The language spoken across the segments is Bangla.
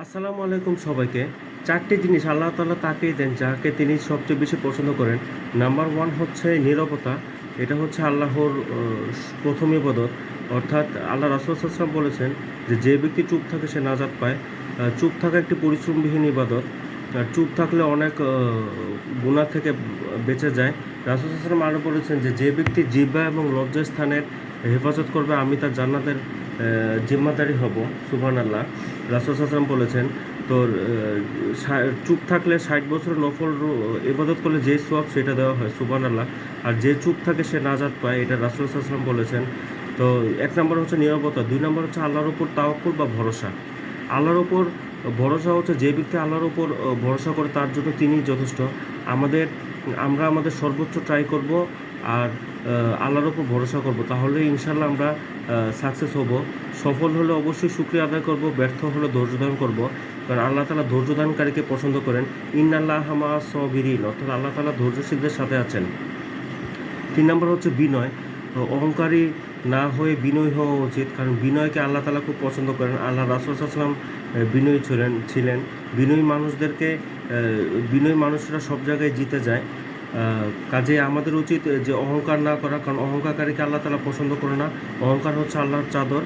আসসালামু আলাইকুম সবাইকে। ৪টি জিনিস আল্লাহ তাআলা তাকেই দেন যাকে তিনি সবচেয়ে বেশি পছন্দ করেন। নাম্বার 1 হচ্ছে নীরবতা। এটা হচ্ছে আল্লাহর ১ম ইবাদত। অর্থাৎ আল্লাহ রাসূল সাল্লাল্লাহু আলাইহি ওয়াসাল্লাম বলেছেন যে ব্যক্তি চুপ থাকে সে নাজাত পায়। চুপ থাকা একটি পরিশ্রমবিহীন ইবাদত। আর চুপ থাকলে অনেক গুনাহ থেকে বেঁচে যায়। রাসূল সাল্লাল্লাহু আলাইহি ওয়াসাল্লাম আরও বলেছেন যে ব্যক্তি জিহ্বা এবং লজ্জাস্থানের হেফাজত করবে আমি তার জান্নাতের জিম্মাদারি হব। সুবহানাল্লাহ। রাসূল সাল্লাল্লাহু আলাইহি ওয়াসাল্লাম বলেছেন তোর চুপ থাকলে ৬০ বছরের নফল ইবাদত করলে যে সওয়াব সেটা দেওয়া হয়। সুবহানাল্লাহ। আর যে চুপ থাকে সে নাজাত পায়, এটা রাসূল সাল্লাল্লাহু আলাইহি ওয়াসাল্লাম বলেছেন। তো ১ নম্বর হচ্ছে নীরবতা, ২ নম্বর হচ্ছে আল্লাহর উপর তাওয়াক্কুল বা ভরসা। আল্লাহর উপর ভরসা হচ্ছে যে ব্যক্তি আল্লাহর উপর ভরসা করে তার জন্য তিনিই যথেষ্ট। আমরা আমাদের সর্বোচ্চ ট্রাই করব আর আল্লাহর উপর ভরসা করব, তাহলে ইনশাআল্লাহ আমরা সাকসেস হব। সফল হলে অবশ্যই শুকরিয়া আদায় করব, ব্যর্থ হলে ধৈর্য ধারণ করব। কারণ আল্লাহ তাআলা ধৈর্য ধারণকারীকে পছন্দ করেন। ইন্নাল্লাহা মাআস সাবিরিন, অর্থাৎ আল্লাহ তাআলা ধৈর্যশীলদের সাথে আছেন। ৩ নম্বর হচ্ছে বিনয়। অহংকারী না হয়ে বিনয়ী হওয়া উচিত, কারণ বিনয়কে আল্লাহ তাআলা খুব পছন্দ করেন। আল্লাহ রাসূল সাল্লাল্লাহু আলাইহি ওয়াসাল্লাম বিনয়ী ছিলেন। বিনয়ী মানুষরা সব জায়গায় জিতে যায়। কাজেই আমাদের উচিত যে অহংকার না করা, কারণ অহংকারকারীকে আল্লাহ তাআলা পছন্দ করে না। অহংকার হচ্ছে আল্লাহর চাদর।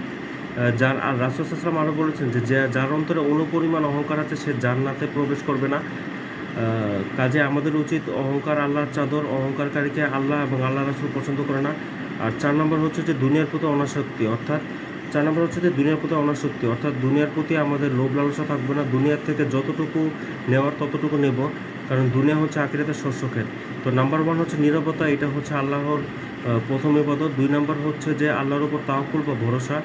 আর রাসূল সাল্লাল্লাহু আলাইহি ওয়াসাল্লাম আরও বলেছেন যে যার অন্তরে অনুপরিমাণ অহংকার আছে সে জান্নাতে প্রবেশ করবে না। কাজে আমাদের উচিত, অহংকার আল্লাহর চাদর, অহংকারকারীকে আল্লাহ এবং আল্লাহ রাসূল পছন্দ করে না। আর ৪ নম্বর হচ্ছে যে দুনিয়ার প্রতি অনাসক্তি, অর্থাৎ দুনিয়ার প্রতি আমাদের লোভ লালসা থাকবে না। দুনিয়ার থেকে যতটুকু নেওয়ার ততটুকু নেব, কারণ দুনিয়া হচ্ছে আখিরাতের শস্যক্ষেত। তো নাম্বার 1 হচ্ছে নীরবতা, এটা হচ্ছে আল্লাহর প্রথম ইবাদত। ২ নম্বর হচ্ছে যে আল্লাহর উপর তাওয়াক্কুল বা ভরসা।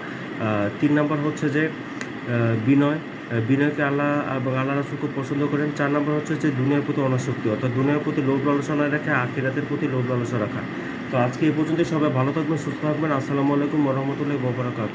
৩ নম্বর হচ্ছে যে বিনয়। বিনয়কে আল্লাহ এবং আল্লাহ রাসূল খুব পছন্দ করেন। ৪ নম্বর হচ্ছে যে দুনিয়ার প্রতি অনাসক্তি, অর্থাৎ দুনিয়ার প্রতি লোভ লালসা না রেখে আখিরাতের প্রতি লোভ লালসা রাখা। তো আজকে এই পর্যন্তই। সবাই ভালো থাকবেন, সুস্থ থাকবেন। আসসালামু আলাইকুম ওয়া রাহমাতুল্লাহি ওয়া বারাকাতুহু।